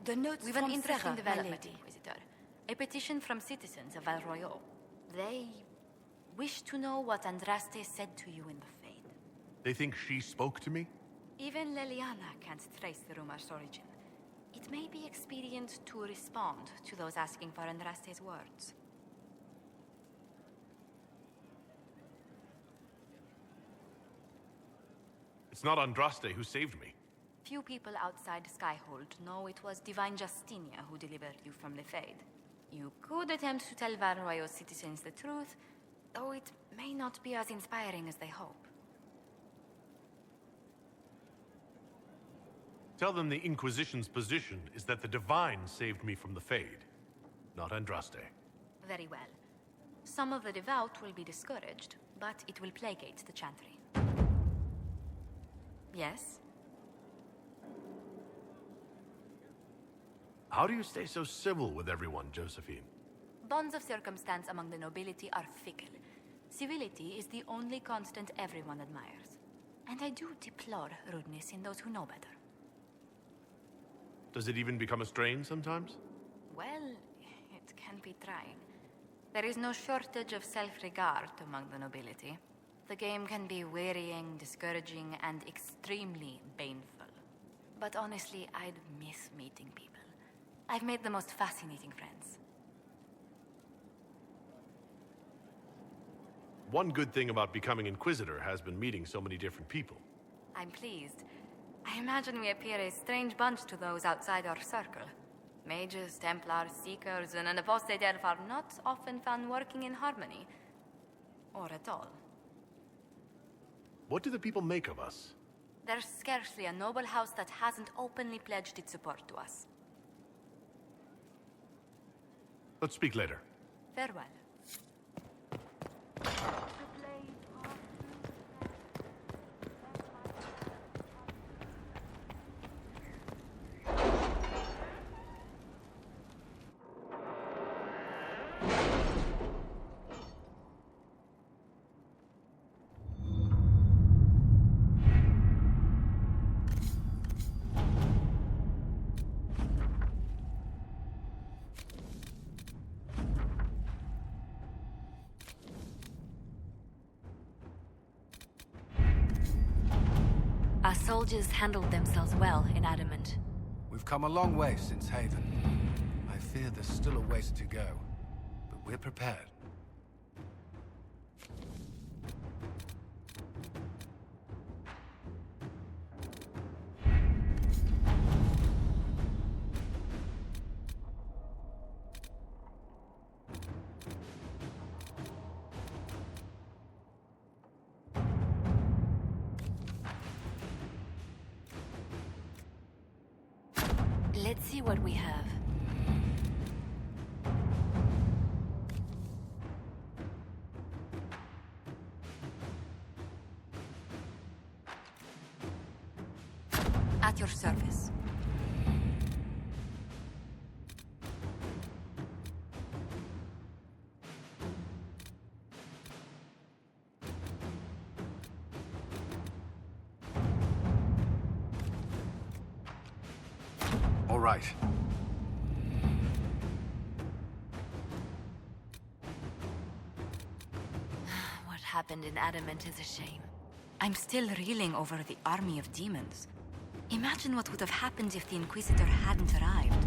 The notes We've an from interesting Trevor, development, my lady. Inquisitor. A petition from citizens of Val Royal. They wish to know what Andraste said to you in the Fade. They think she spoke to me? Even Leliana can't trace the rumor's origin. It may be expedient to respond to those asking for Andraste's words. It's not Andraste who saved me. Few people outside Skyhold know it was Divine Justinia who delivered you from the Fade. You could attempt to tell Val Royal citizens the truth, though it may not be as inspiring as they hope. Tell them the Inquisition's position is that the Divine saved me from the Fade, not Andraste. Very well. Some of the devout will be discouraged, but it will placate the Chantry. Yes? How do you stay so civil with everyone, Josephine? Bonds of circumstance among the nobility are fickle. Civility is the only constant everyone admires. And I do deplore rudeness in those who know better. Does it even become a strain sometimes? Well, it can be trying. There is no shortage of self-regard among the nobility. The game can be wearying, discouraging, and extremely baneful. But honestly, I'd miss meeting people. I've made the most fascinating friends. One good thing about becoming Inquisitor has been meeting so many different people. I'm pleased. I imagine we appear a strange bunch to those outside our circle. Mages, Templars, Seekers, and an apostate elf are not often found working in harmony. Or at all. What do the people make of us? There's scarcely a noble house that hasn't openly pledged its support to us. Let's speak later. Farewell. Our soldiers handled themselves well in Adamant. We've come a long way since Haven. I fear there's still a ways to go, but we're prepared. Let's see what we have. At your service. All right. What happened in Adamant is a shame. I'm still reeling over the army of demons. Imagine what would have happened if the Inquisitor hadn't arrived.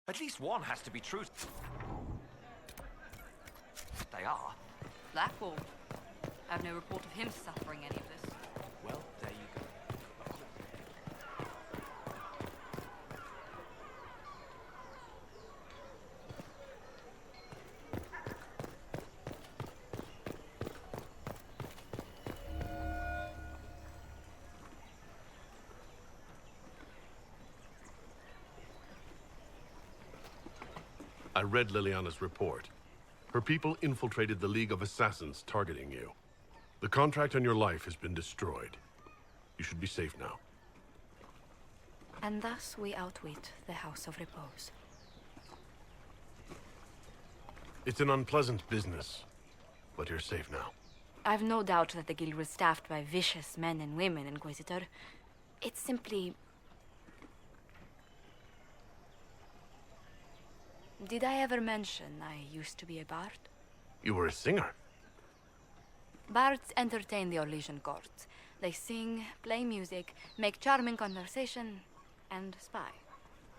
At least one has to be true. They are. Blackwall. I have no report of him suffering any of this. Well, there you go. I read Liliana's report. Her people infiltrated the League of Assassins targeting you. The contract on your life has been destroyed. You should be safe now. And thus we outwit the House of Repose. It's an unpleasant business, but you're safe now. I've no doubt that the guild was staffed by vicious men and women, Inquisitor. It's simply... Did I ever mention I used to be a bard? You were a singer. Bards entertain the Orlesian court. They sing, play music, make charming conversation, and spy.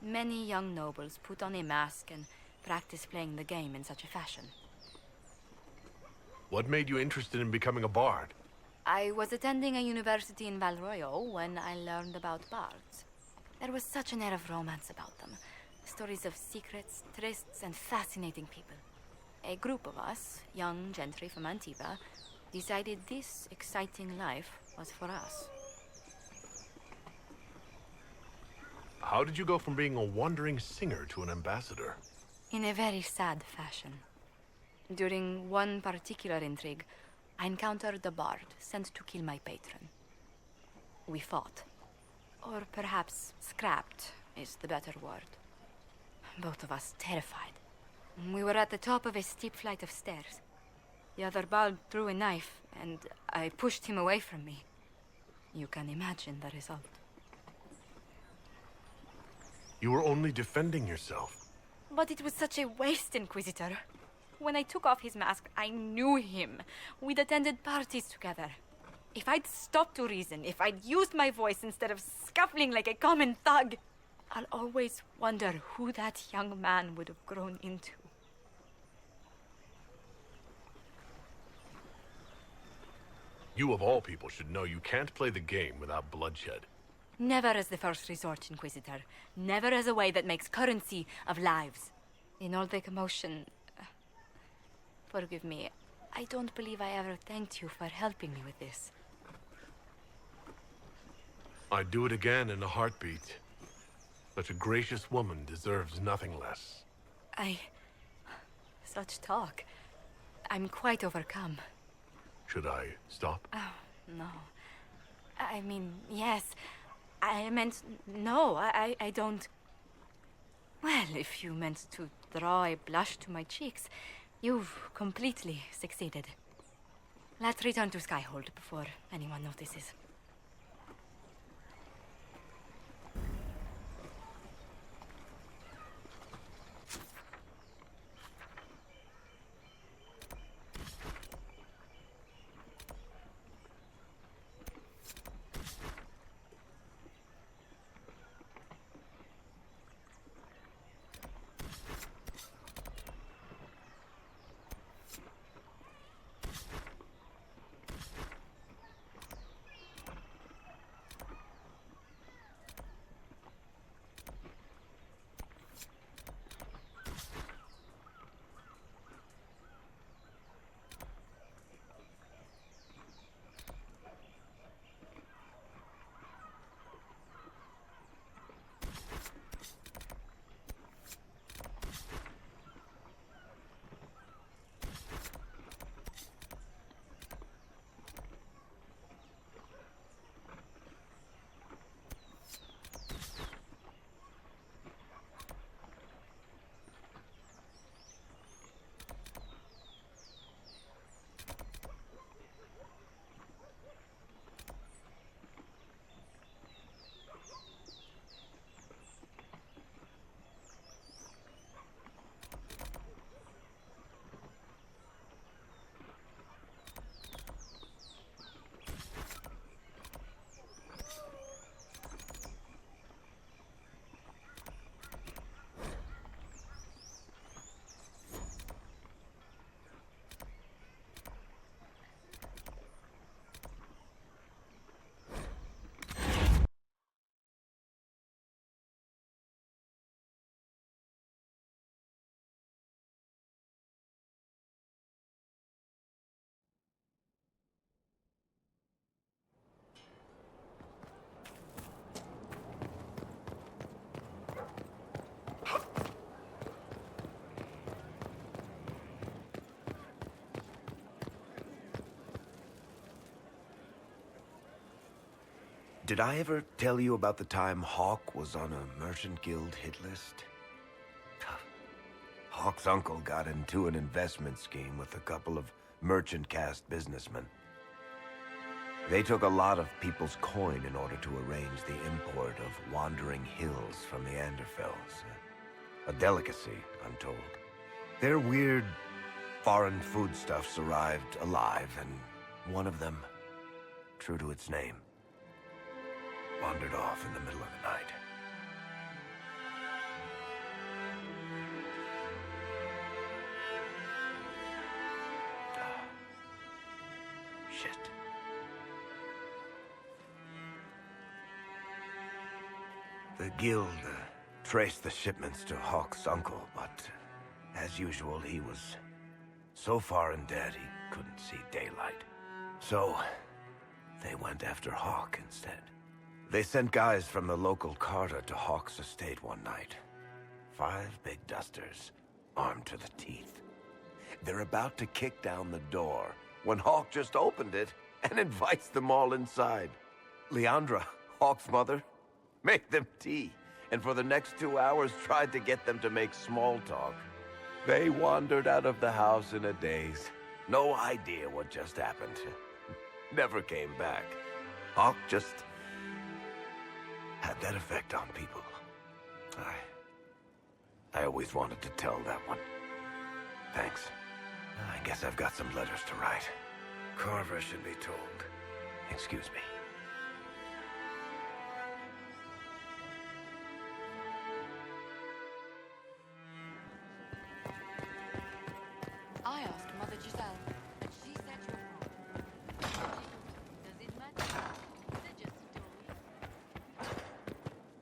Many young nobles put on a mask and practice playing the game in such a fashion. What made you interested in becoming a bard? I was attending a university in Val Royeaux when I learned about bards. There was such an air of romance about them. Stories of secrets, trysts, and fascinating people. A group of us, young gentry from Antigua, decided this exciting life was for us. How did you go from being a wandering singer to an ambassador? In a very sad fashion. During one particular intrigue, I encountered a bard sent to kill my patron. We fought. Or perhaps scrapped is the better word. Both of us terrified. We were at the top of a steep flight of stairs. The other bard threw a knife, and I pushed him away from me. You can imagine the result. You were only defending yourself. But it was such a waste, Inquisitor. When I took off his mask, I knew him. We'd attended parties together. If I'd stopped to reason, if I'd used my voice instead of scuffling like a common thug, I'll always wonder who that young man would have grown into. You of all people should know you can't play the game without bloodshed. Never as the first resort, Inquisitor. Never as a way that makes currency of lives. In all the commotion... forgive me, I don't believe I ever thanked you for helping me with this. I'd do it again in a heartbeat. Such a gracious woman deserves nothing less. Such talk. I'm quite overcome. Should I stop? Oh, no. I mean, yes. I meant, no, I don't... Well, if you meant to draw a blush to my cheeks, you've completely succeeded. Let's return to Skyhold before anyone notices. Did I ever tell you about the time Hawk was on a Merchant Guild hit list? Hawk's uncle got into an investment scheme with a couple of merchant caste businessmen. They took a lot of people's coin in order to arrange the import of wandering hills from the Anderfells. A delicacy, I'm told. Their weird, foreign foodstuffs arrived alive, and one of them, true to its name, wandered off in the middle of the night. Shit. The guild traced the shipments to Hawk's uncle, but as usual, he was so far in debt he couldn't see daylight. So they went after Hawk instead. They sent guys from the local carter to Hawk's estate one night. 5 big dusters, armed to the teeth. They're about to kick down the door when Hawk just opened it and invites them all inside. Leandra, Hawk's mother, made them tea, and for the next 2 hours tried to get them to make small talk. They wandered out of the house in a daze. No idea what just happened. Never came back. Hawk just had that effect on people. I always wanted to tell that one. Thanks. I guess I've got some letters to write. Carver should be told. Excuse me. I asked Mother Giselle, and she said you're wrong. Does it matter? They just told.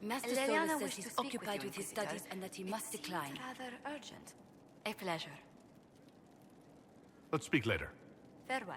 Master Leliana Solar says wished to he's speak occupied you, with his Inquisitor. studies and that he must It decline. seemed rather urgent. A pleasure. Let's speak later. Farewell.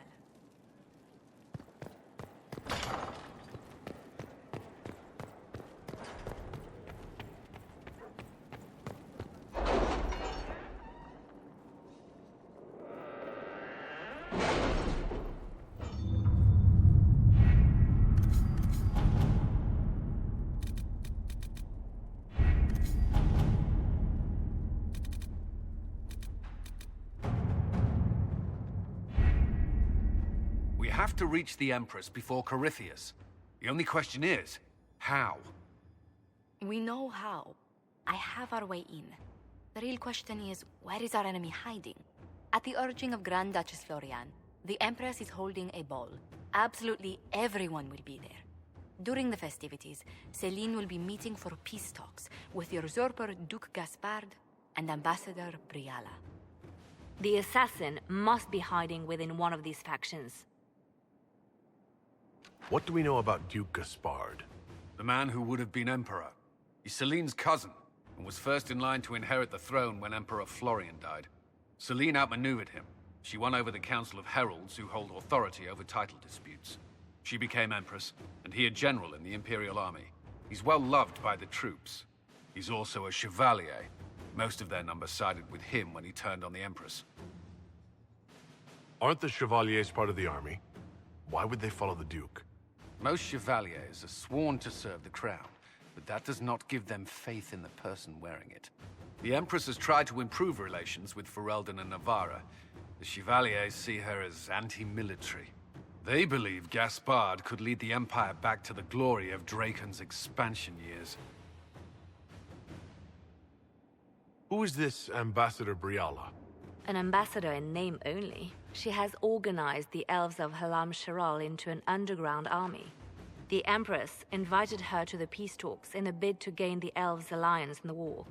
We have to reach the Empress before Corypheus. The only question is, how? We know how. I have our way in. The real question is, where is our enemy hiding? At the urging of Grand Duchess Florian, the Empress is holding a ball. Absolutely everyone will be there. During the festivities, Celine will be meeting for peace talks with the usurper Duke Gaspard and Ambassador Briala. The assassin must be hiding within one of these factions. What do we know about Duke Gaspard? The man who would have been Emperor. He's Celine's cousin, and was first in line to inherit the throne when Emperor Florian died. Celine outmaneuvered him. She won over the Council of Heralds, who hold authority over title disputes. She became Empress, and he a general in the Imperial Army. He's well loved by the troops. He's also a Chevalier. Most of their number sided with him when he turned on the Empress. Aren't the Chevaliers part of the army? Why would they follow the Duke? Most Chevaliers are sworn to serve the crown, but that does not give them faith in the person wearing it. The Empress has tried to improve relations with Ferelden and Navarra. The Chevaliers see her as anti-military. They believe Gaspard could lead the Empire back to the glory of Draken's expansion years. Who is this Ambassador Briala? An ambassador in name only, she has organized the elves of Halam Sharal into an underground army. The Empress invited her to the peace talks in a bid to gain the elves' alliance in the war.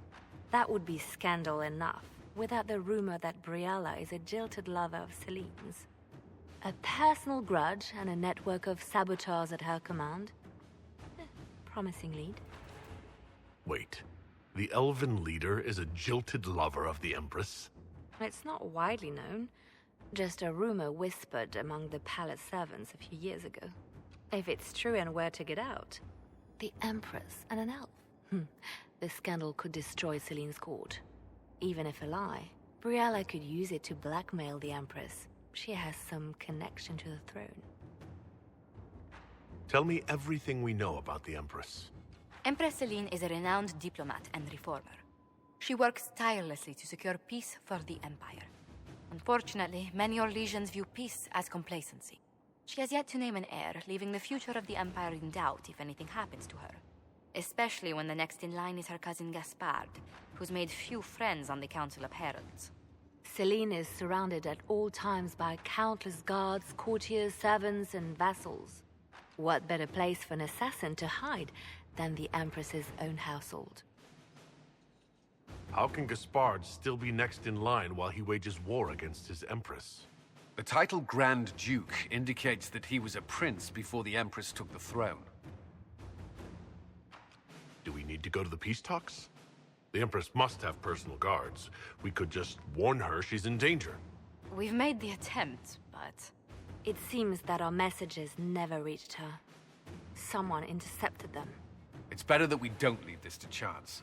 That would be scandal enough, without the rumor that Briala is a jilted lover of Celine's. A personal grudge and a network of saboteurs at her command. Promising lead. Wait, the elven leader is a jilted lover of the Empress? It's not widely known. Just a rumor whispered among the palace servants a few years ago. If it's true and were to get out, the Empress and an elf. The scandal could destroy Celine's court. Even if a lie, Briala could use it to blackmail the Empress. She has some connection to the throne. Tell me everything we know about the Empress. Empress Celine is a renowned diplomat and reformer. She works tirelessly to secure peace for the Empire. Unfortunately, many Orlesians view peace as complacency. She has yet to name an heir, leaving the future of the Empire in doubt if anything happens to her. Especially when the next in line is her cousin Gaspard, who's made few friends on the Council of Heralds. Celine is surrounded at all times by countless guards, courtiers, servants, and vassals. What better place for an assassin to hide than the Empress's own household? How can Gaspard still be next in line while he wages war against his Empress? The title Grand Duke indicates that he was a prince before the Empress took the throne. Do we need to go to the peace talks? The Empress must have personal guards. We could just warn her she's in danger. We've made the attempt, but... It seems that our messages never reached her. Someone intercepted them. It's better that we don't leave this to chance.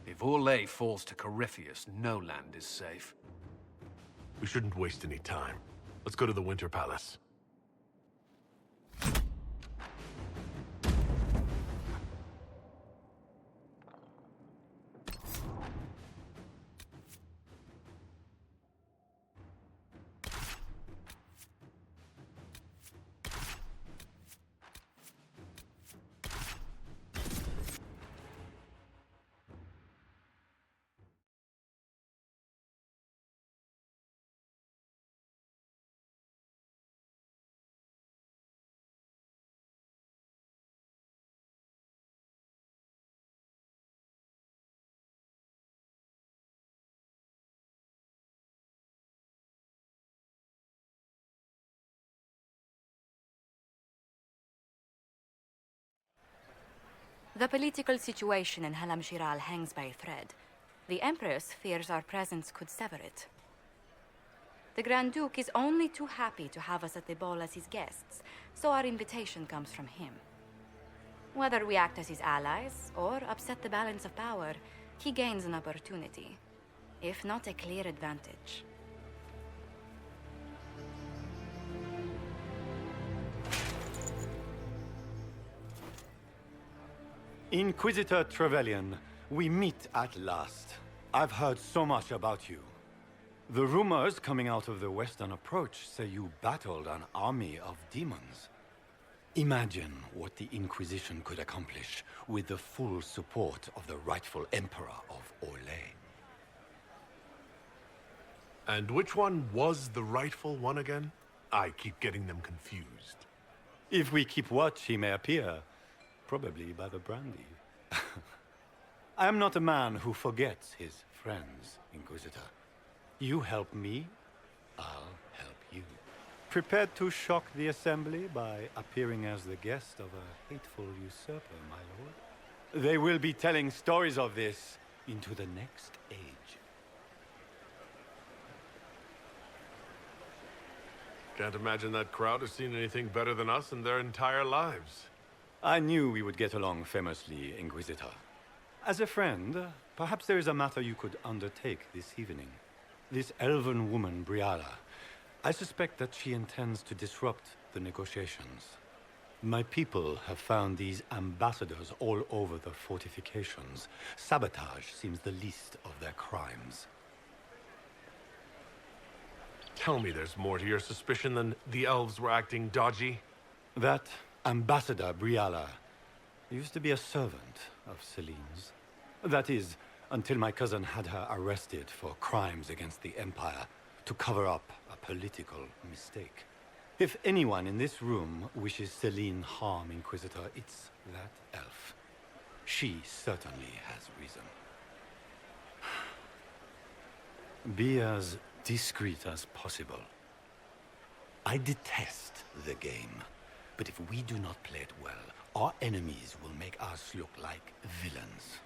If Orlais falls to Corypheus, no land is safe. We shouldn't waste any time. Let's go to the Winter Palace. The political situation in Halam Shiral hangs by a thread. The Empress fears our presence could sever it. The Grand Duke is only too happy to have us at the ball as his guests, so our invitation comes from him. Whether we act as his allies or upset the balance of power, he gains an opportunity, if not a clear advantage. Inquisitor Trevelyan, we meet at last. I've heard so much about you. The rumors coming out of the Western Approach say you battled an army of demons. Imagine what the Inquisition could accomplish with the full support of the rightful Emperor of Orlais. And which one was the rightful one again? I keep getting them confused. If we keep watch, he may appear. Probably by the brandy. I am not a man who forgets his friends, Inquisitor. You help me, I'll help you. Prepared to shock the Assembly by appearing as the guest of a hateful usurper, my lord? They will be telling stories of this into the next age. Can't imagine that crowd has seen anything better than us in their entire lives. I knew we would get along famously, Inquisitor. As a friend, perhaps there is a matter you could undertake this evening. This elven woman, Briala, I suspect that she intends to disrupt the negotiations. My people have found these ambassadors all over the fortifications. Sabotage seems the least of their crimes. Tell me there's more to your suspicion than the elves were acting dodgy? That Ambassador Briala used to be a servant of Celine's. That is, until my cousin had her arrested for crimes against the Empire to cover up a political mistake. If anyone in this room wishes Celine harm, Inquisitor, it's that elf. She certainly has reason. Be as discreet as possible. I detest the game. But if we do not play it well, our enemies will make us look like villains.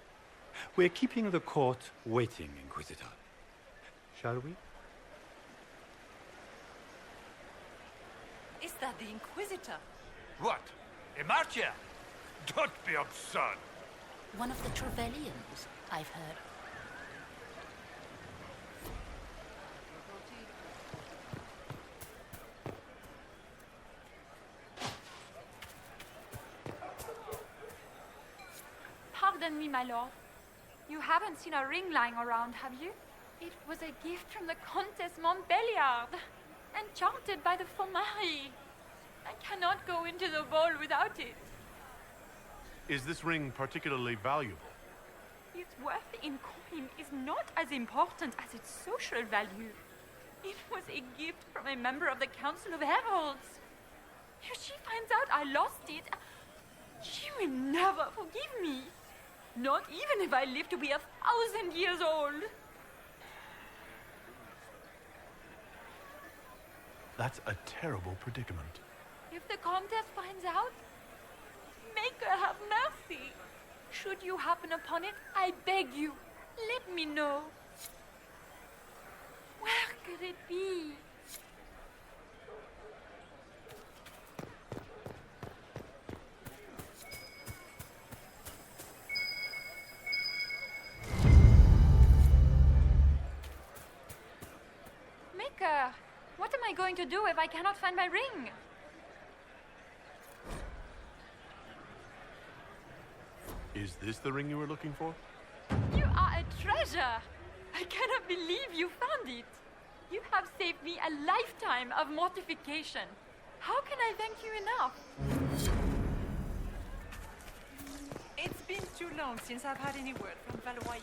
We're keeping the court waiting, Inquisitor. Shall we? Is that the Inquisitor? What? Emartia? Don't be absurd. One of the Trevellians, I've heard. Pardon me, my lord. You haven't seen a ring lying around, have you? It was a gift from the Countess Montbelliard, enchanted by the Fomari. I cannot go into the ball without it. Is this ring particularly valuable? Its worth in coin is not as important as its social value. It was a gift from a member of the Council of Heralds. If she finds out I lost it, she will never forgive me. Not even if I live to be 1,000 years old. That's a terrible predicament. If the Countess finds out, make her have mercy. Should you happen upon it, I beg you, let me know. Where could it be? going to do if I cannot find my ring? Is this the ring you were looking for? You are a treasure! I cannot believe you found it! You have saved me a lifetime of mortification. How can I thank you enough? It's been too long since I've had any word from Valois.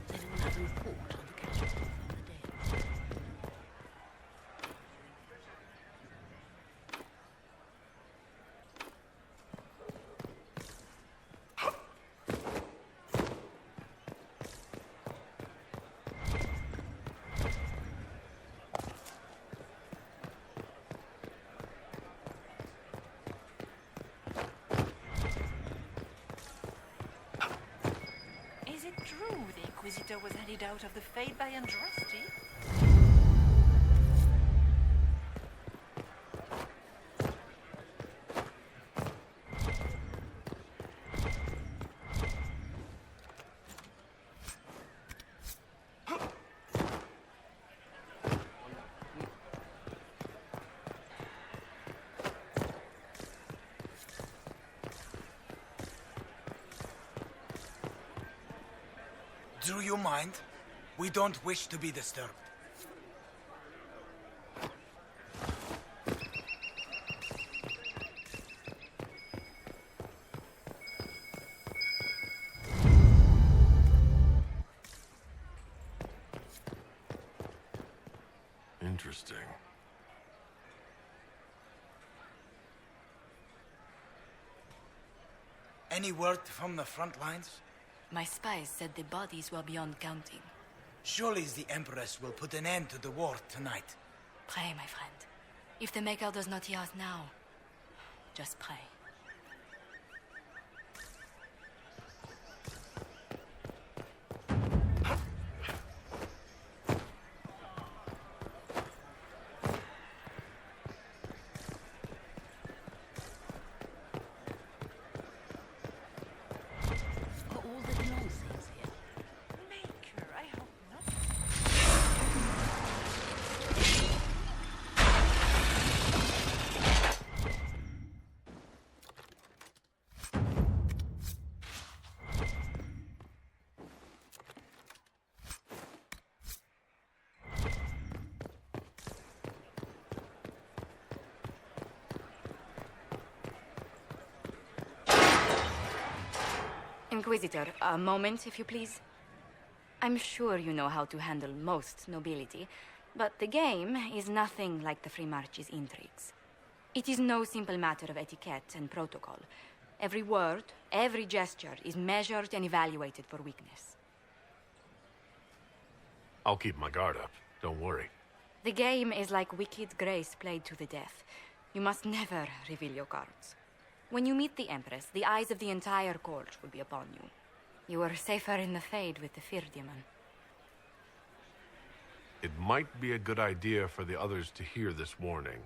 Then we'll have a report on the casualties of the day. Is it true the Inquisitor was handed out of the Fade by Andraste? Do you mind? We don't wish to be disturbed. Interesting. Any word from the front lines? My spies said the bodies were beyond counting. Surely the Empress will put an end to the war tonight. Pray, my friend. If the Maker does not hear us now, just pray. Are all the gnolls things here? Maker, I hope not. Inquisitor, a moment, if you please. I'm sure you know how to handle most nobility, but the game is nothing like the Free March's intrigues. It is no simple matter of etiquette and protocol. Every word, every gesture is measured and evaluated for weakness. I'll keep my guard up. Don't worry. The game is like Wicked Grace played to the death. You must never reveal your cards. When you meet the Empress, the eyes of the entire court will be upon you. You are safer in the Fade with the Fear Demon. It might be a good idea for the others to hear this warning.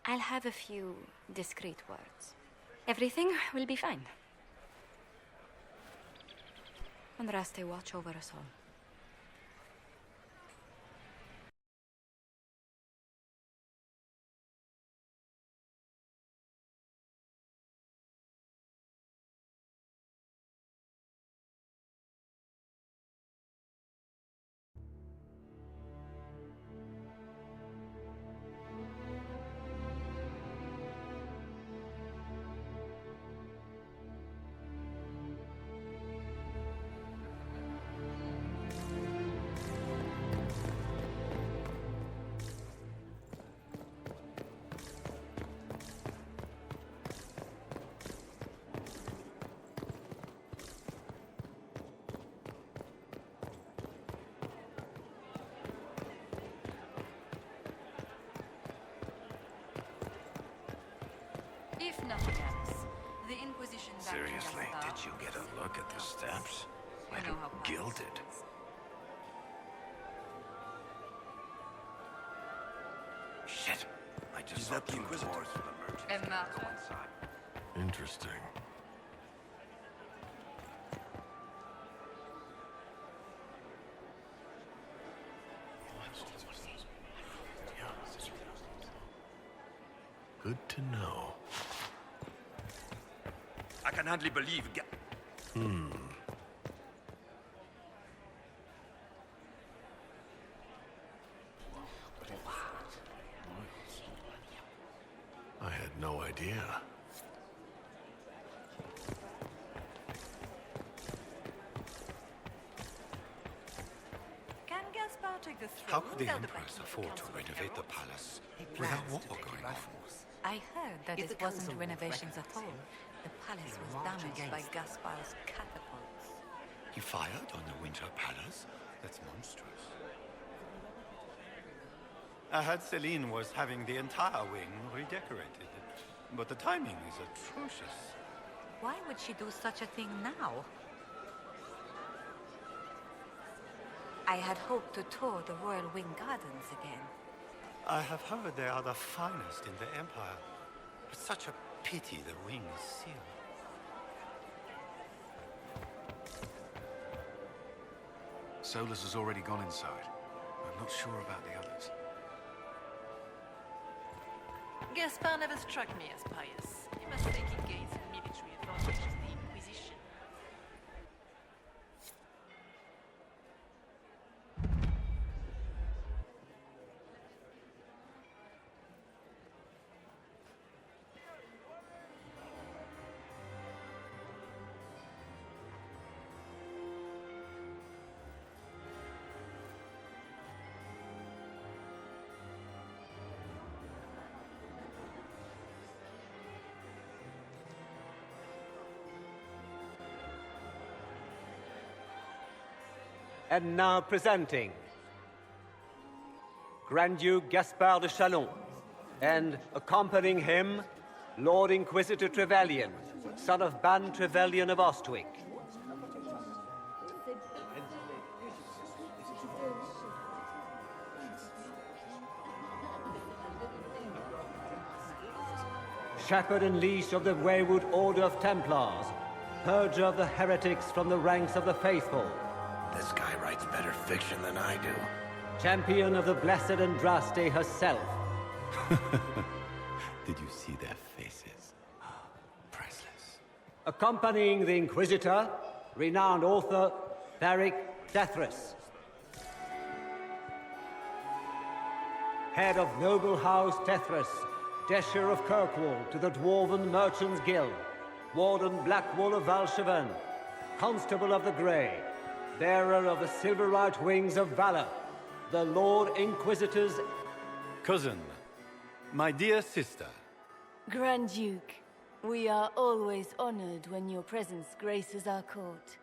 I'll have a few discreet words. Everything will be fine. Andraste, watch over us all. If nothing else, the Inquisition back in Seriously, Gaspar did you get a look at the steps? You Like know how powerful gilded. it is. Shit. I just Is saw that the two Inquisitor? doors for the merchants. Emma. Go inside. Interesting. Good to know. I can hardly believe... I had no idea. Can Gaspar take the throne? How could the without Empress backing of afford to Council of renovate the Heralds? palace He without plans war to take going it by on? force. I heard that If it the wasn't council renovations at recognise all. The palace they was will march damaged by against Gaspar's catapults. He fired on the Winter Palace? That's monstrous. I heard Celine was having the entire wing redecorated, but the timing is atrocious. Why would she do such a thing now? I had hoped to tour the Royal Wing Gardens again. I have heard they are the finest in the Empire. It's such a pity the wing is sealed. Solus has already gone inside. I'm not sure about the others. Gaspar never struck me as pious. He must think he gains military advantage as the Inquisition. And now presenting Grand Duke Gaspard de Chalon, and accompanying him, Lord Inquisitor Trevelyan, son of Ban Trevelyan of Ostwick. Shepherd and leash of the wayward Order of Templars, purger of the heretics from the ranks of the faithful. This guy writes better fiction than I do. Champion of the Blessed Andraste herself. Did you see their faces? Priceless. Accompanying the Inquisitor, renowned author Tharic Dethras. Head of noble house Tethras, Desher of Kirkwall to the Dwarven Merchants Guild, Warden Blackwall of Valshaven, Constable of the Grey, bearer of the silver-right wings of valor, the Lord Inquisitor's Cousin, my dear sister. Grand Duke, we are always honored when your presence graces our court.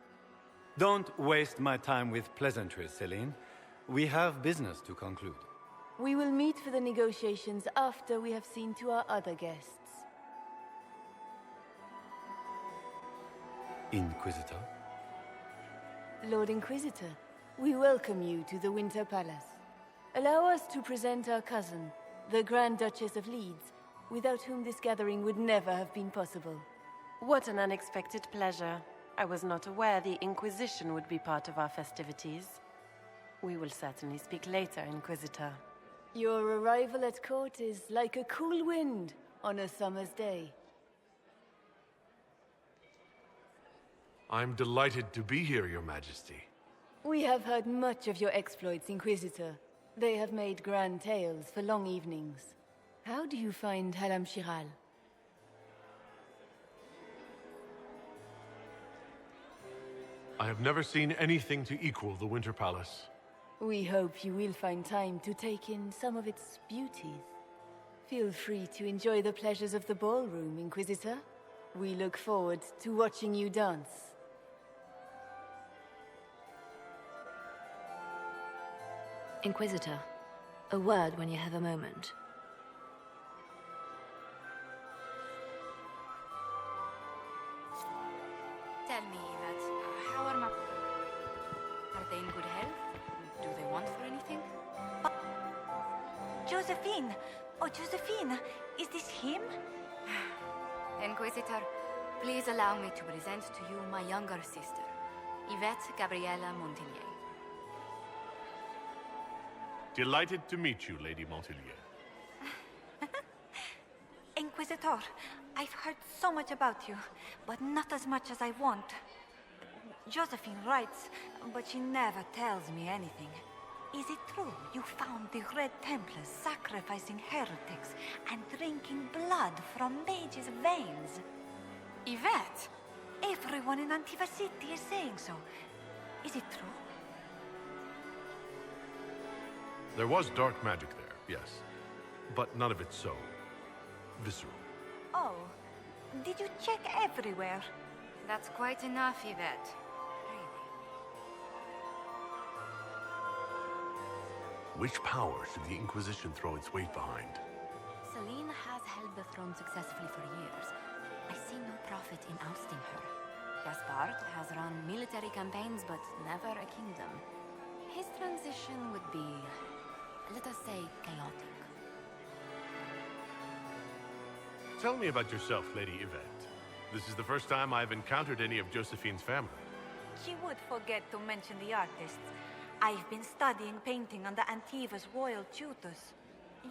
Don't waste my time with pleasantries, Celine. We have business to conclude. We will meet for the negotiations after we have seen to our other guests. Inquisitor? Lord Inquisitor, we welcome you to the Winter Palace. Allow us to present our cousin, the Grand Duchess of Leeds, without whom this gathering would never have been possible. What an unexpected pleasure. I was not aware the Inquisition would be part of our festivities. We will certainly speak later, Inquisitor. Your arrival at court is like a cool wind on a summer's day. I'm delighted to be here, Your Majesty. We have heard much of your exploits, Inquisitor. They have made grand tales for long evenings. How do you find Halam Shiral? I have never seen anything to equal the Winter Palace. We hope you will find time to take in some of its beauties. Feel free to enjoy the pleasures of the ballroom, Inquisitor. We look forward to watching you dance. Inquisitor, a word when you have a moment. Tell me, Yvette, how are my... Are they in good health? Do they want for anything? Josephine! Oh, Josephine! Is this him? Inquisitor, please allow me to present to you my younger sister, Yvette Gabriella Montillier. Delighted to meet you, Lady Montillier. Inquisitor, I've heard so much about you, but not as much as I want. Josephine writes, but she never tells me anything. Is it true you found the Red Templars sacrificing heretics and drinking blood from mages' veins? Yvette? Everyone in Antiva City is saying so. Is it true? There was dark magic there, yes. But none of it so visceral. Oh, did you check everywhere? That's quite enough, Yvette. Which power should the Inquisition throw its weight behind? Celine has held the throne successfully for years. I see no profit in ousting her. Gaspard has run military campaigns, but never a kingdom. His transition would be, let us say, chaotic. Tell me about yourself, Lady Yvette. This is the first time I've encountered any of Josephine's family. She would forget to mention the artists. I've been studying painting under Antiva's royal tutors.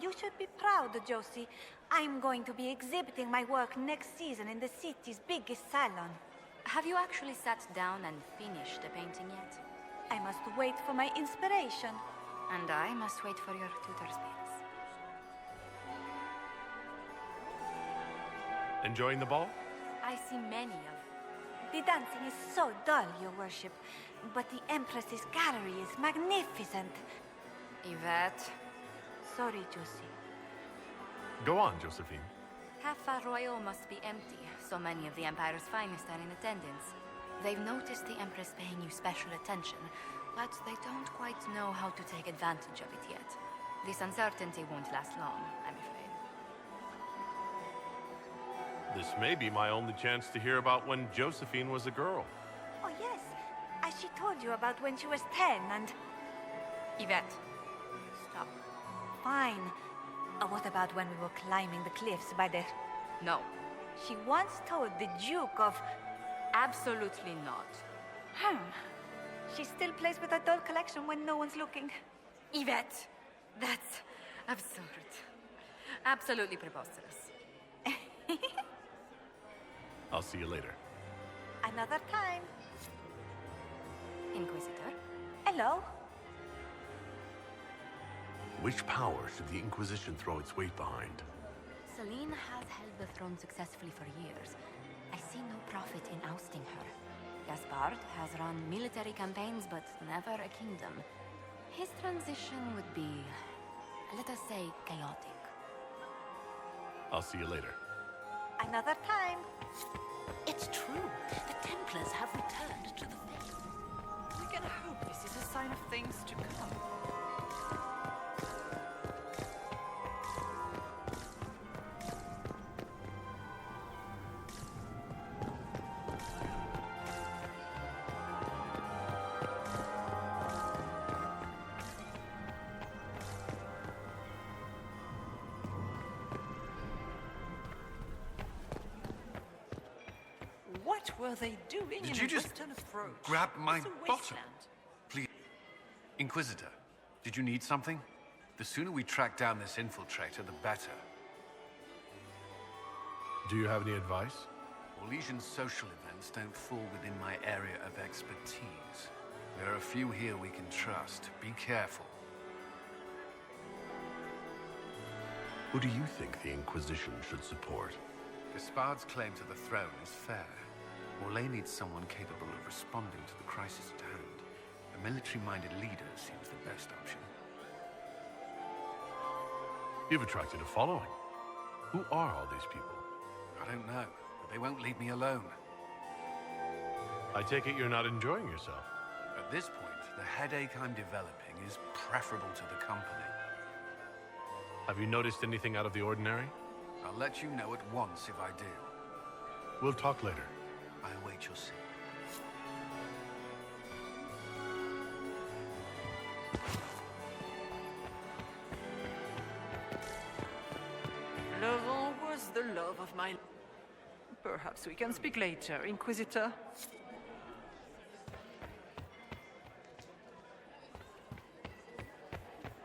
You should be proud, Josie. I'm going to be exhibiting my work next season in the city's biggest salon. Have you actually sat down and finished the painting yet? I must wait for my inspiration. And I must wait for your tutor's bits. Enjoying the ball? I see many of. The dancing is so dull, Your Worship. But the Empress's gallery is magnificent. Yvette. Sorry, Josie. Go on, Josephine. Half Royal must be empty. So many of the Empire's finest are in attendance. They've noticed the Empress paying you special attention, but they don't quite know how to take advantage of it yet. This uncertainty won't last long, I'm afraid. This may be my only chance to hear about when Josephine was a girl. Oh, yes. As she told you about when she was 10 and... Yvette, stop. Fine. What about when we were climbing the cliffs by the... No. She once told the Duke of... Absolutely not. She still plays with her doll collection when no one's looking. Yvette, that's absurd. Absolutely preposterous. I'll see you later. Another time. Inquisitor? Hello? Which power should the Inquisition throw its weight behind? Celine has held the throne successfully for years. I see no profit in ousting her. Gaspard has run military campaigns, but never a kingdom. His transition would be, let us say, chaotic. I'll see you later. Another time. It's true. The Templars have returned to the faith. We can hope this is a sign of things to come. What were they doing Did in you a just western approach? grab my It's a bottom? wasteland. Please. Inquisitor, did you need something? The sooner we track down this infiltrator, the better. Do you have any advice? Orlesian social events don't fall within my area of expertise. There are a few here we can trust. Be careful. Who do you think the Inquisition should support? Gaspard's claim to the throne is fair. Orlais needs someone capable of responding to the crisis at hand. A military-minded leader seems the best option. You've attracted a following. Who are all these people? I don't know, but they won't leave me alone. I take it you're not enjoying yourself. At this point, the headache I'm developing is preferable to the company. Have you noticed anything out of the ordinary? I'll let you know at once if I do. We'll talk later. I await your signal. Laurent was the love of my... Perhaps we can speak later, Inquisitor.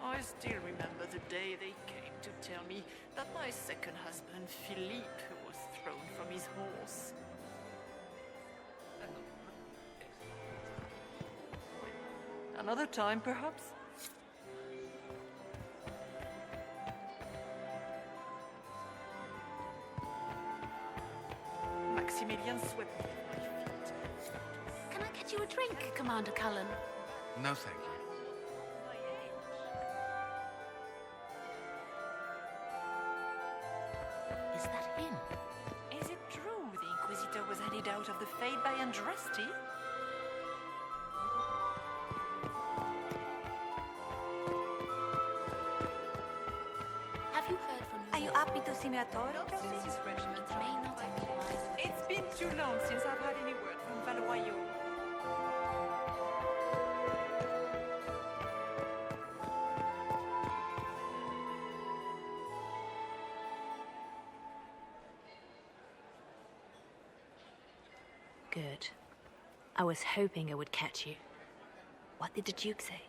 I still remember the day they came to tell me that my second husband, Philippe, was thrown from his horse. Another time, perhaps? Maximilian swept me off my feet. Can I get you a drink, Commander Cullen? No, thank you. Is that him? Is it true the Inquisitor was headed out of the Fade by Andraste? Have you heard from Are you happy to see me at all? It may not have been wise. It's been too long since I've had any word from Valois. Good. I was hoping I would catch you. What did the Duke say?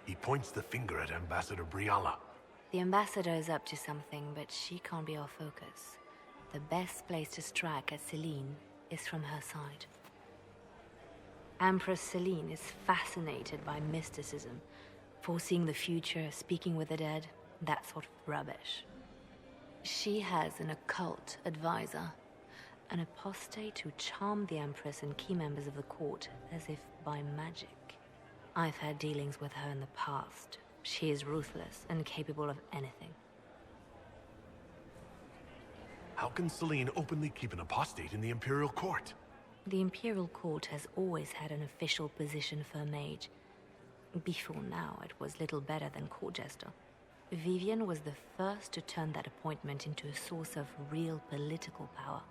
He points the finger at Ambassador Briala. The ambassador is up to something, but she can't be our focus. The best place to strike at Celine is from her side. Empress Celine is fascinated by mysticism, foreseeing the future, speaking with the dead, that sort of rubbish. She has an occult advisor, an apostate who charmed the Empress and key members of the court as if by magic. I've had dealings with her in the past. She is ruthless and capable of anything. How can Celine openly keep an apostate in the Imperial Court? The Imperial Court has always had an official position for a mage. Before now, it was little better than court jester. Vivian was the first to turn that appointment into a source of real political power.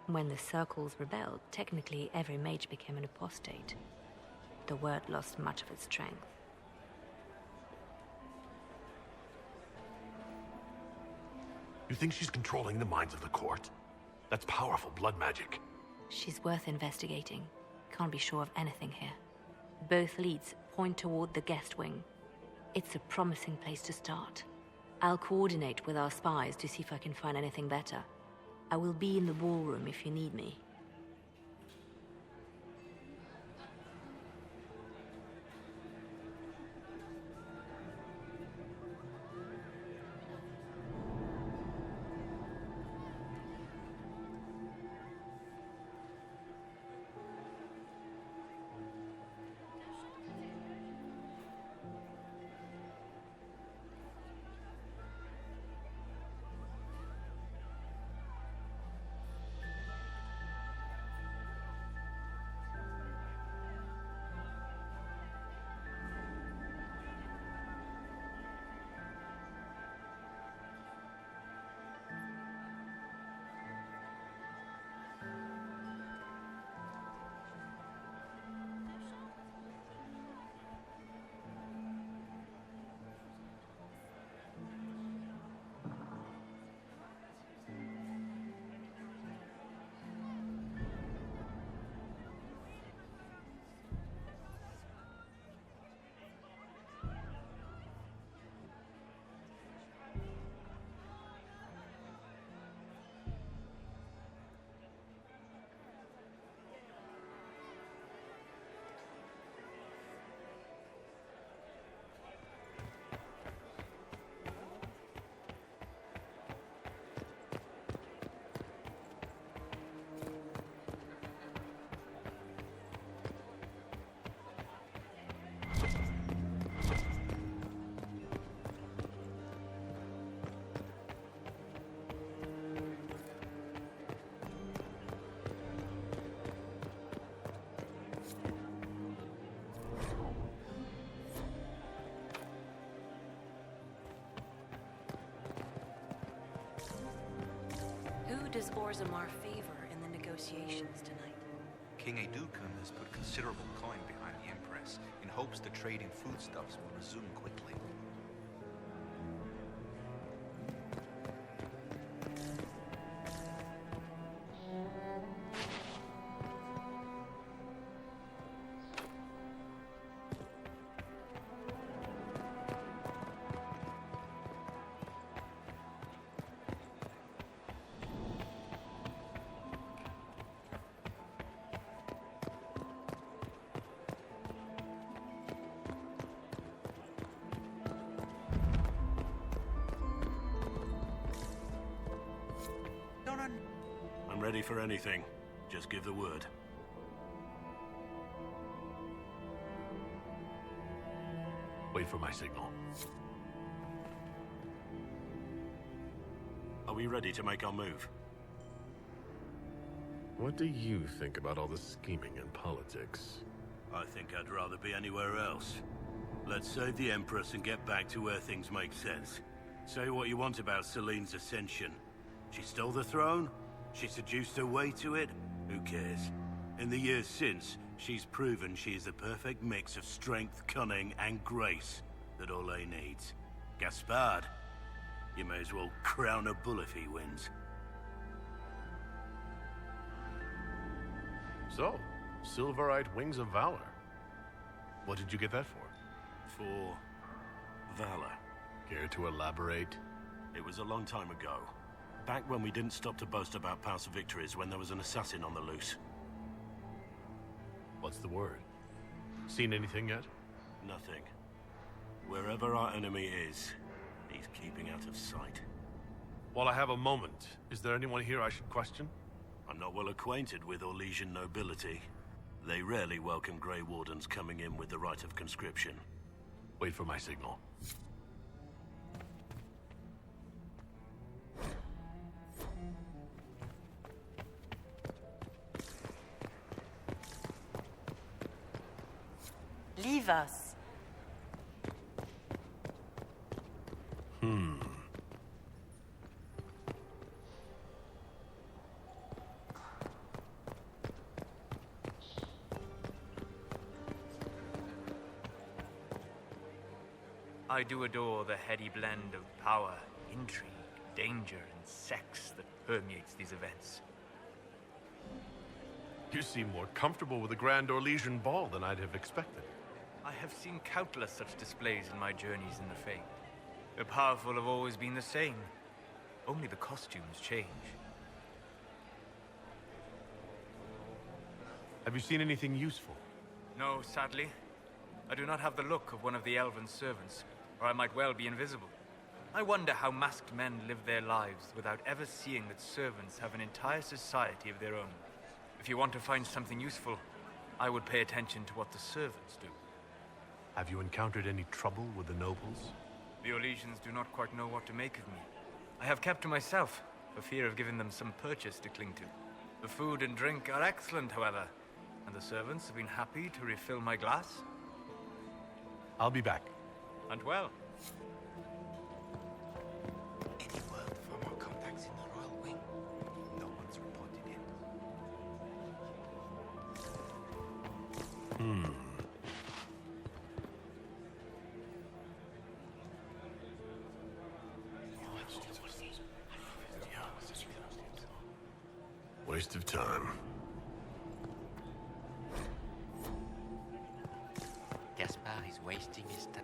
When the circles rebelled, technically every mage became an apostate. The word lost much of its strength. You think she's controlling the minds of the court? That's powerful blood magic. She's worth investigating. Can't be sure of anything here. Both leads point toward the guest wing. It's a promising place to start. I'll coordinate with our spies to see if I can find anything better. I will be in the ballroom if you need me. Who does Orzammar favor in the negotiations tonight? King Aeducan has put considerable coin behind the Empress in hopes the trade in foodstuffs will resume quickly. ready for anything. Just give the word. Wait for my signal. Are we ready to make our move? What do you think about all the scheming and politics? I think I'd rather be anywhere else. Let's save the Empress and get back to where things make sense. Say what you want about Celine's ascension. She stole the throne? She seduced her way to it? Who cares? In the years since, she's proven she is the perfect mix of strength, cunning, and grace that Orlais needs. Gaspard, you may as well crown a bull if he wins. So, Silverite Wings of Valor. What did you get that for? For valor. Care to elaborate? It was a long time ago. Back when we didn't stop to boast about past victories when there was an assassin on the loose. What's the word? Seen anything yet? Nothing. Wherever our enemy is, he's keeping out of sight. While I have a moment, is there anyone here I should question? I'm not well acquainted with Orlesian nobility. They rarely welcome Grey Wardens coming in with the right of conscription. Wait for my signal. Leave us. I do adore the heady blend of power, intrigue, danger, and sex that permeates these events. You seem more comfortable with a Grand Orlesian ball than I'd have expected. I have seen countless such displays in my journeys in the Fae. The powerful have always been the same. Only the costumes change. Have you seen anything useful? No, sadly. I do not have the look of one of the elven servants, or I might well be invisible. I wonder how masked men live their lives without ever seeing that servants have an entire society of their own. If you want to find something useful, I would pay attention to what the servants do. Have you encountered any trouble with the nobles? The Orlesians do not quite know what to make of me. I have kept to myself, for fear of giving them some purchase to cling to. The food and drink are excellent, however, and the servants have been happy to refill my glass. I'll be back. And well. Any word from our contacts in the Royal Wing? No one's reported in. Waste of time. Gaspard is wasting his time.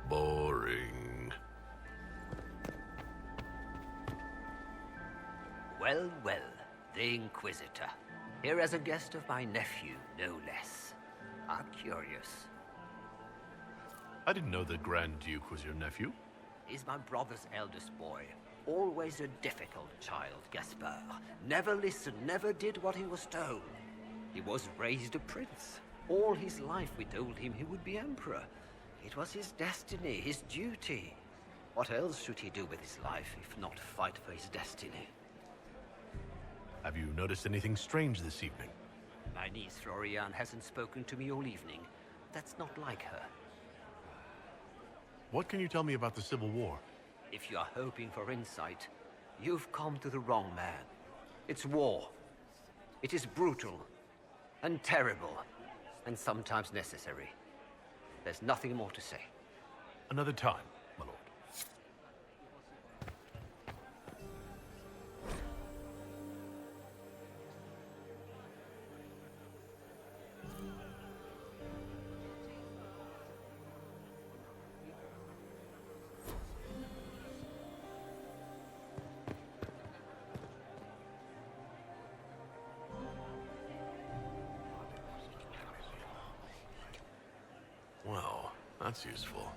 Boring. Well, well, the Inquisitor. Here as a guest of my nephew, no less. I'm curious. I didn't know the Grand Duke was your nephew. He's my brother's eldest boy. Always a difficult child, Gaspard. Never listened, never did what he was told. He was raised a prince. All his life we told him he would be emperor. It was his destiny, his duty. What else should he do with his life if not fight for his destiny? Have you noticed anything strange this evening? My niece Florian hasn't spoken to me all evening. That's not like her. What can you tell me about the Civil War? If you are hoping for insight, you've come to the wrong man. It's war. It is brutal, and terrible, and sometimes necessary. There's nothing more to say. Another time, my lord. That's useful.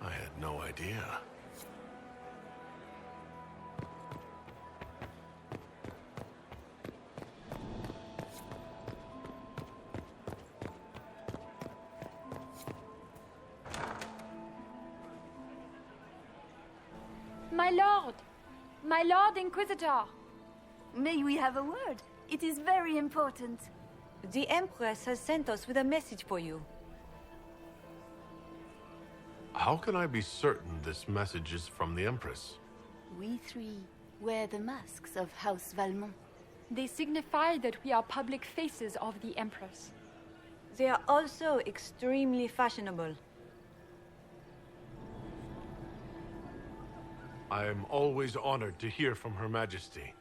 I had no idea. My Lord Inquisitor! May we have a word? It is very important. The Empress has sent us with a message for you. How can I be certain this message is from the Empress? We three wear the masks of House Valmont. They signify that we are public faces of the Empress. They are also extremely fashionable. I am always honored to hear from Her Majesty.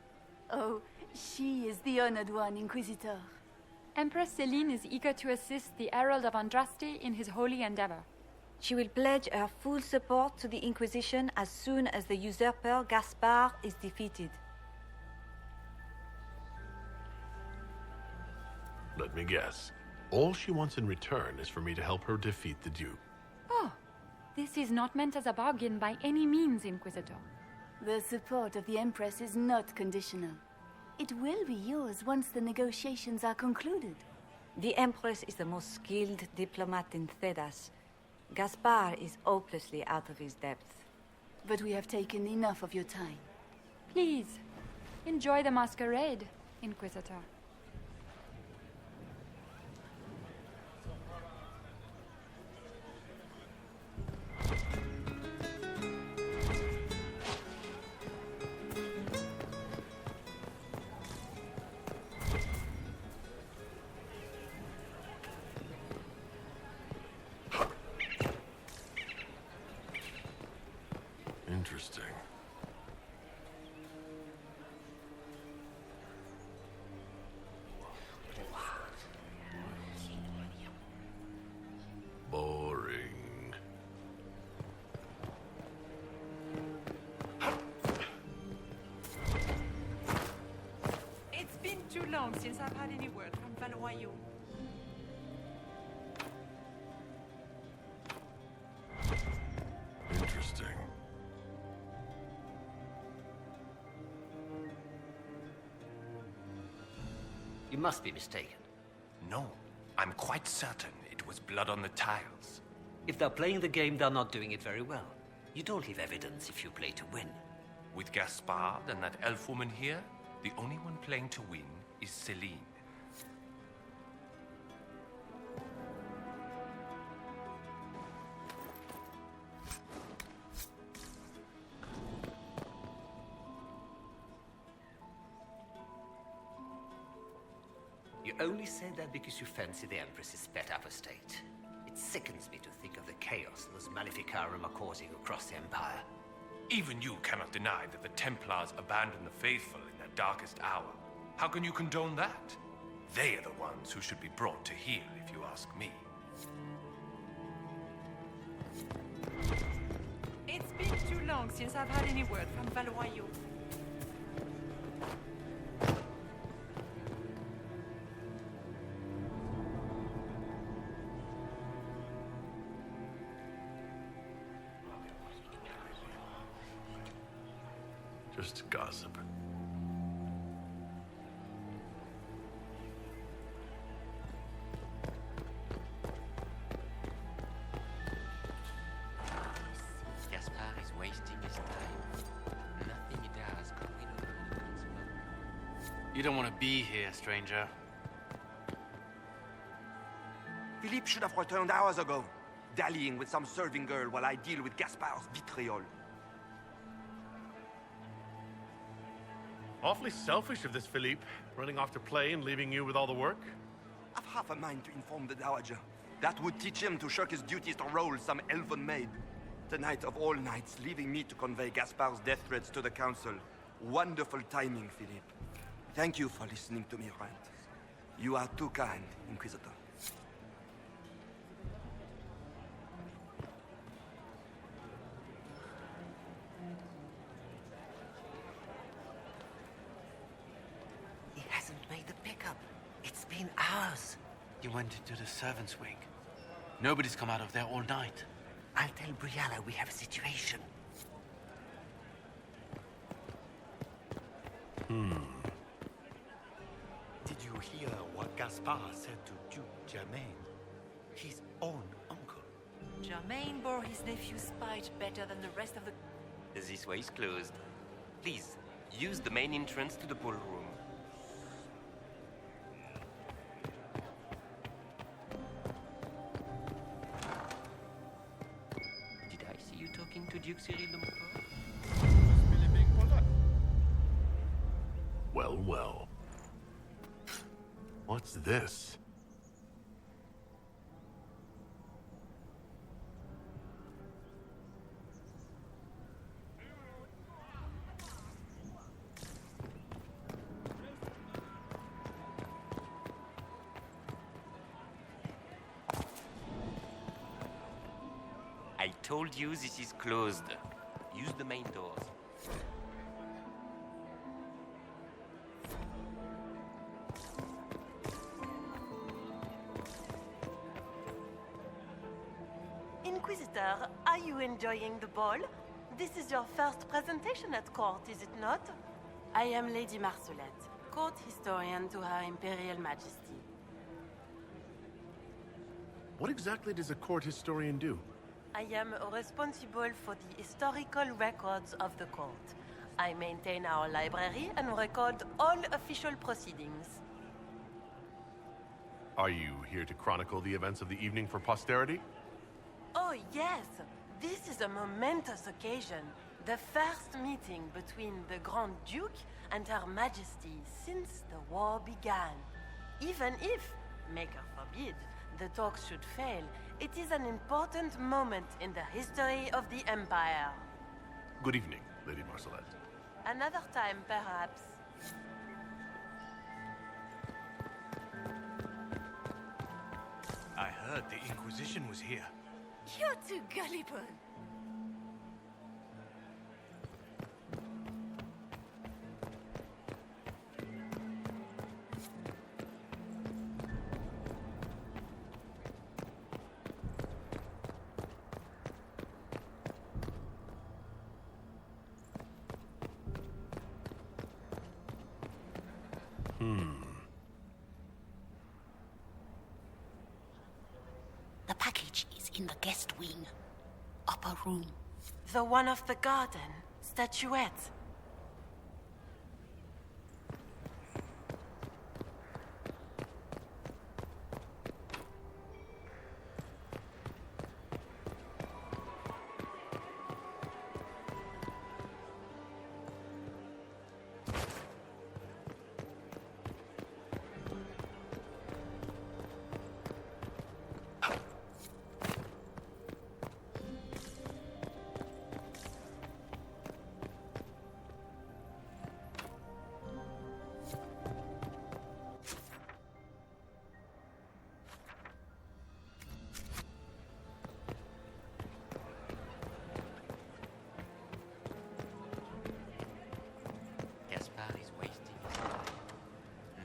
Oh, she is the honored one, Inquisitor. Empress Celine is eager to assist the Herald of Andraste in his holy endeavor. She will pledge her full support to the Inquisition as soon as the usurper Gaspard is defeated. Let me guess. All she wants in return is for me to help her defeat the Duke. Oh, this is not meant as a bargain by any means, Inquisitor. The support of the Empress is not conditional. It will be yours once the negotiations are concluded. The Empress is the most skilled diplomat in Thedas. Gaspard is hopelessly out of his depth. But we have taken enough of your time. Please, enjoy the masquerade, Inquisitor. Interesting. Boring. It's been too long since I've had any word from Valois. Interesting. You must be mistaken. No, I'm quite certain it was blood on the tiles. If they're playing the game, they're not doing it very well. You don't leave evidence if you play to win. With Gaspard and that elf woman here, the only one playing to win is Celine. You only say that because you fancy the Empress's pet apostate. It sickens me to think of the chaos those Maleficarum are causing across the Empire. Even you cannot deny that the Templars abandoned the faithful in their darkest hour. How can you condone that? They are the ones who should be brought to heel, if you ask me. It's been too long since I've had any word from Valois. Just gossip. Gaspard is wasting his time. Nothing he does could win over the Council. You don't want to be here, stranger. Philippe should have returned hours ago, dallying with some serving girl while I deal with Gaspard's vitriol. Awfully selfish of this, Philippe. Running off to play and leaving you with all the work. I've half a mind to inform the Dowager. That would teach him to shirk his duties to roll some elven maid. Tonight of all nights, leaving me to convey Gaspard's death threats to the Council. Wonderful timing, Philippe. Thank you for listening to me rant. You are too kind, Inquisitor. You went into the servants' wing. Nobody's come out of there all night. I'll tell Brianna we have a situation. Did you hear what Gaspard said to Duke Germain? His own uncle. Germain bore his nephew's spite better than the rest of the... This way is closed. Please, use the main entrance to the ballroom. Did I see you talking to Duke Cyril de Montfort? Well, well. What's this? I told you this is closed. Use the main doors. Inquisitor, are you enjoying the ball? This is your first presentation at court, is it not? I am Lady Marcelette, court historian to Her Imperial Majesty. What exactly does a court historian do? I am responsible for the historical records of the court. I maintain our library and record all official proceedings. Are you here to chronicle the events of the evening for posterity? Oh, yes. This is a momentous occasion. The first meeting between the Grand Duke and Her Majesty since the war began. Even if, Maker forbid, the talks should fail, it is an important moment in the history of the Empire. Good evening, Lady Marcelette. Another time, perhaps. I heard the Inquisition was here. You're too gullible. The package is in the guest wing. Upper room. The one of the garden. Statuette. Gaspard is wasting his time.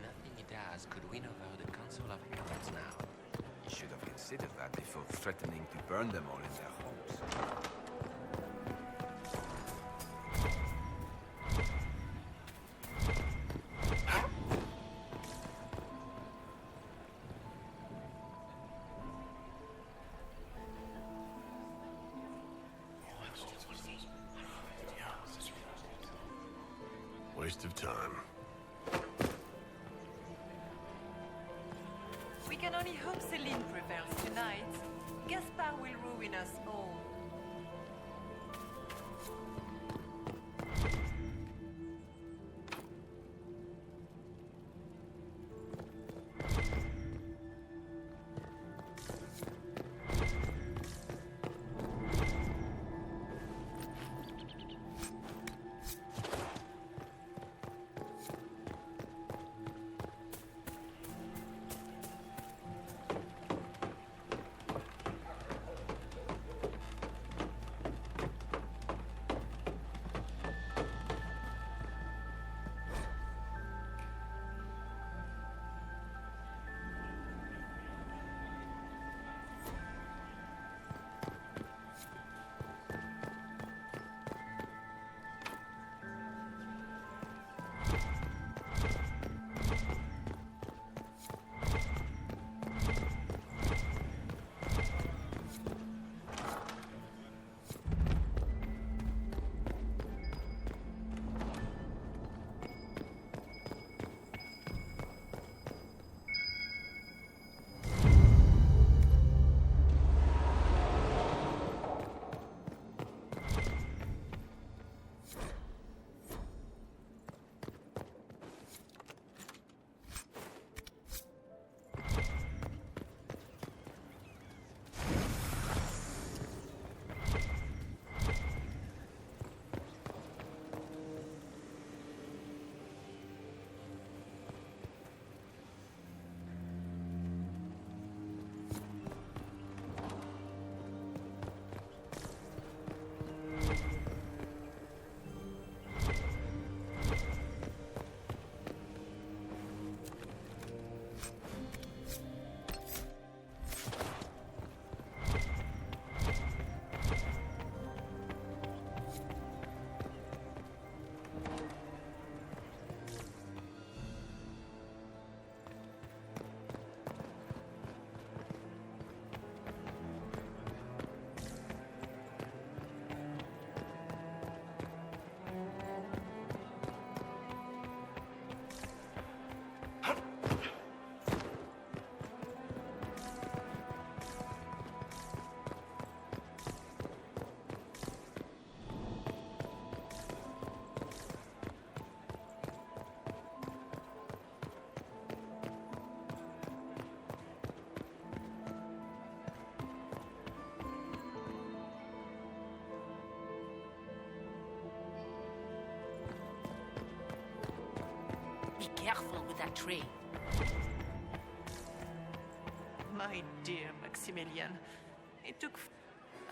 Nothing he does could win over the Council of Heralds now. You should have considered that before threatening to burn them all in their homes. Waste of time. We can only hope Celine prevails tonight. Gaspard will ruin us all. Be careful with that tree. My dear Maximilian, it took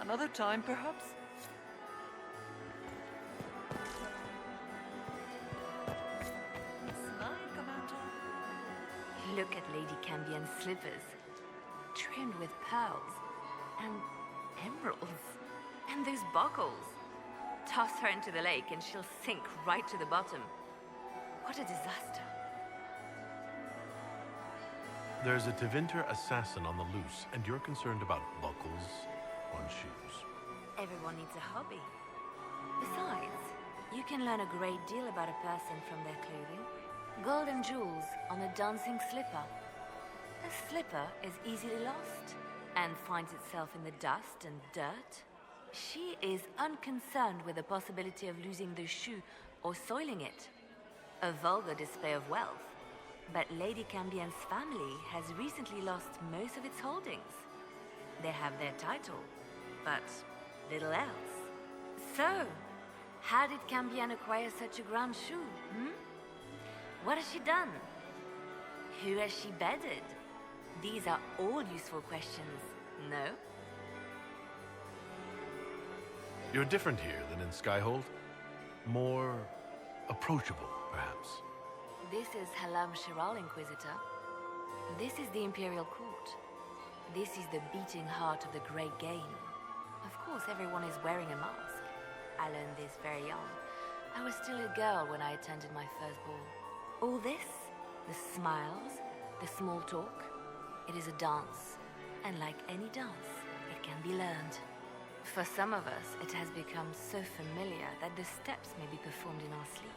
another time, perhaps? Smile, Commander. Look at Lady Cambien's slippers, trimmed with pearls and emeralds, and those buckles. Toss her into the lake and she'll sink right to the bottom. What a disaster. There's a Tevinter assassin on the loose, and you're concerned about buckles on shoes. Everyone needs a hobby. Besides, you can learn a great deal about a person from their clothing. Gold and jewels on a dancing slipper. A slipper is easily lost and finds itself in the dust and dirt. She is unconcerned with the possibility of losing the shoe or soiling it. A vulgar display of wealth. But Lady Cambien's family has recently lost most of its holdings. They have their title, but little else. So, how did Cambien acquire such a grand shoe, What has she done? Who has she bedded? These are all useful questions, no? You're different here than in Skyhold. More approachable, perhaps. This is Halam Shiral, Inquisitor. This is the Imperial Court. This is the beating heart of the Great Game. Of course, everyone is wearing a mask. I learned this very young. I was still a girl when I attended my first ball. All this, the smiles, the small talk, it is a dance. And like any dance, it can be learned. For some of us, it has become so familiar that the steps may be performed in our sleep.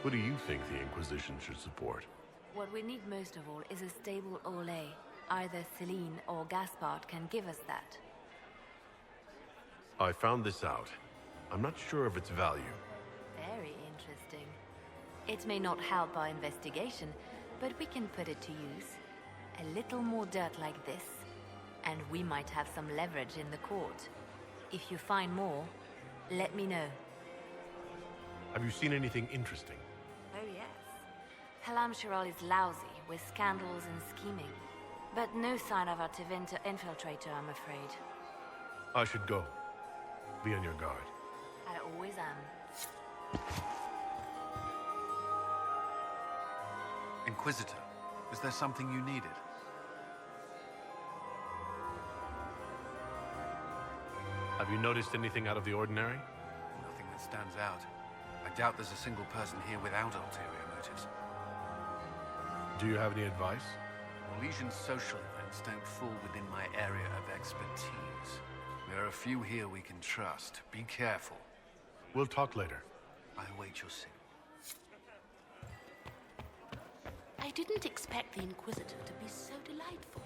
What do you think the Inquisition should support? What we need most of all is a stable Orlais. Either Celine or Gaspard can give us that. I found this out. I'm not sure of its value. Very interesting. It may not help our investigation, but we can put it to use. A little more dirt like this, and we might have some leverage in the court. If you find more, let me know. Have you seen anything interesting? Oh yes. Halam Shiral is lousy with scandals and scheming. But no sign of our Tevinter infiltrator, I'm afraid. I should go. Be on your guard. I always am. Inquisitor, is there something you needed? Have you noticed anything out of the ordinary? Nothing that stands out. I doubt there's a single person here without ulterior motives. Do you have any advice? Legion's social events don't fall within my area of expertise. There are a few here we can trust. Be careful. We'll talk later. I await your signal. I didn't expect the Inquisitor to be so delightful.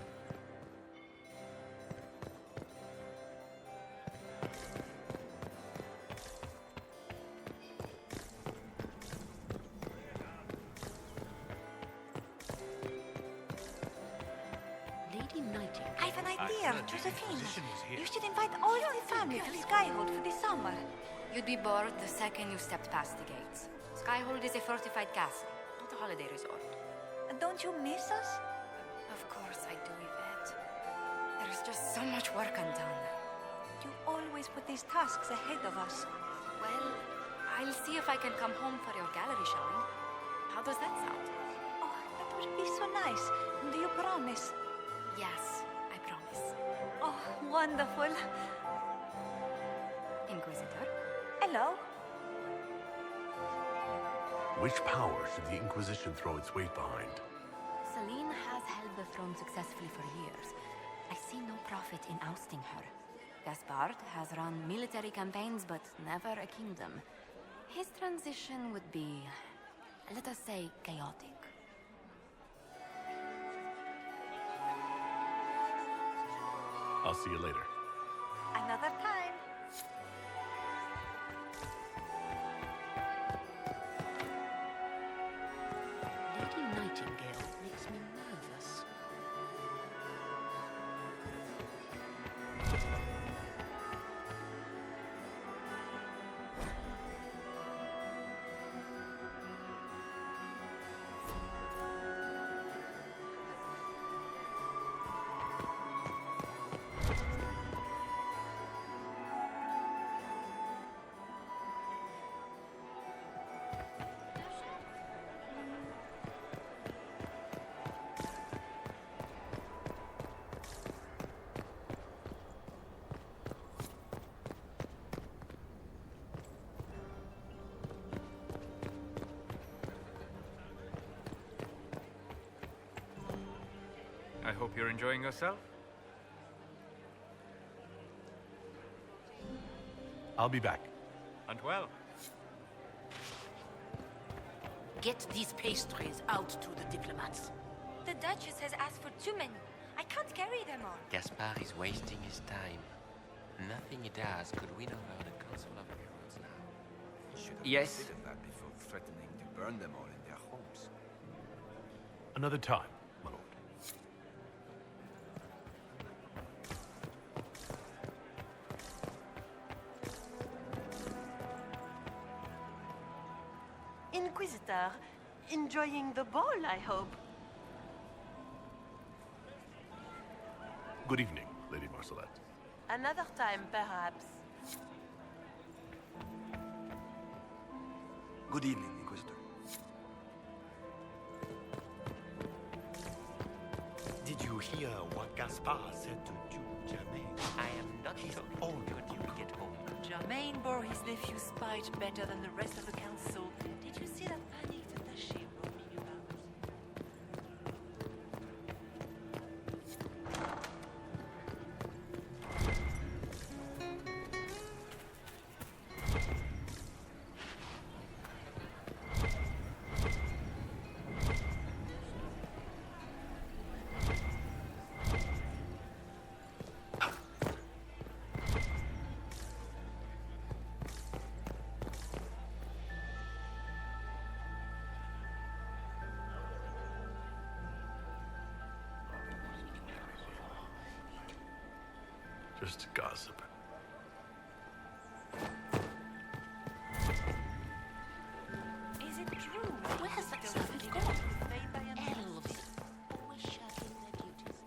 I have an idea, Josephine. You should invite all your family to Skyhold for the summer. You'd be bored the second you stepped past the gates. Skyhold is a fortified castle, not a holiday resort. Don't you miss us? Of course I do, Yvette. There's just so much work undone. You always put these tasks ahead of us. Well, I'll see if I can come home for your gallery showing. How does that sound? Oh, that would be so nice. Do you promise? Yes, I promise. Oh, wonderful. Inquisitor? Hello. Which power should the Inquisition throw its weight behind? Celine has held the throne successfully for years. I see no profit in ousting her. Gaspard has run military campaigns, but never a kingdom. His transition would be, let us say, chaotic. I'll see you later. Another time. Lady Nightingale makes me nervous. Hope you're enjoying yourself. I'll be back. Hunt well. Get these pastries out to the diplomats. The Duchess has asked for too many. I can't carry them all. Gaspar is wasting his time. Nothing he does could win over the Council of Heralds now. You should have Yes? considered that before threatening to burn them all in their homes. Another time, my lord. Inquisitor, enjoying the ball, I hope. Good evening, Lady Marcelette. Another time, perhaps. Good evening, Inquisitor. Did you hear what Gaspar said to Duke Germain? I am not so old when you get home. Germain bore his nephew's spite better than the rest of the council. Did you see that panicked attaché roaming about? Just gossip. Is it true? Where's that stuff gone? Elves. Always shirking their duties.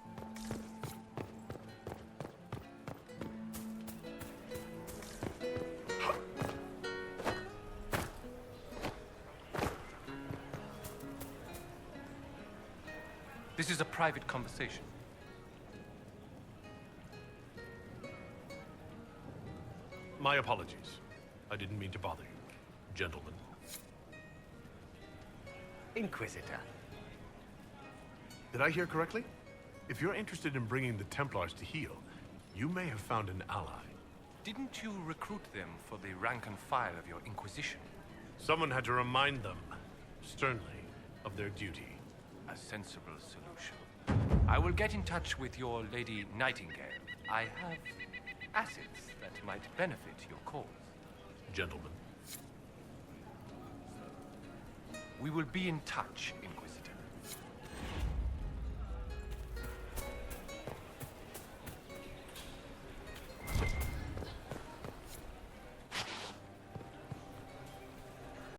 This is a private conversation. My apologies. I didn't mean to bother you, gentlemen. Inquisitor. Did I hear correctly? If you're interested in bringing the Templars to heel, you may have found an ally. Didn't you recruit them for the rank and file of your Inquisition? Someone had to remind them, sternly, of their duty. A sensible solution. I will get in touch with your Lady Nightingale. I have assets that might benefit your cause. Gentlemen. We will be in touch, Inquisitor.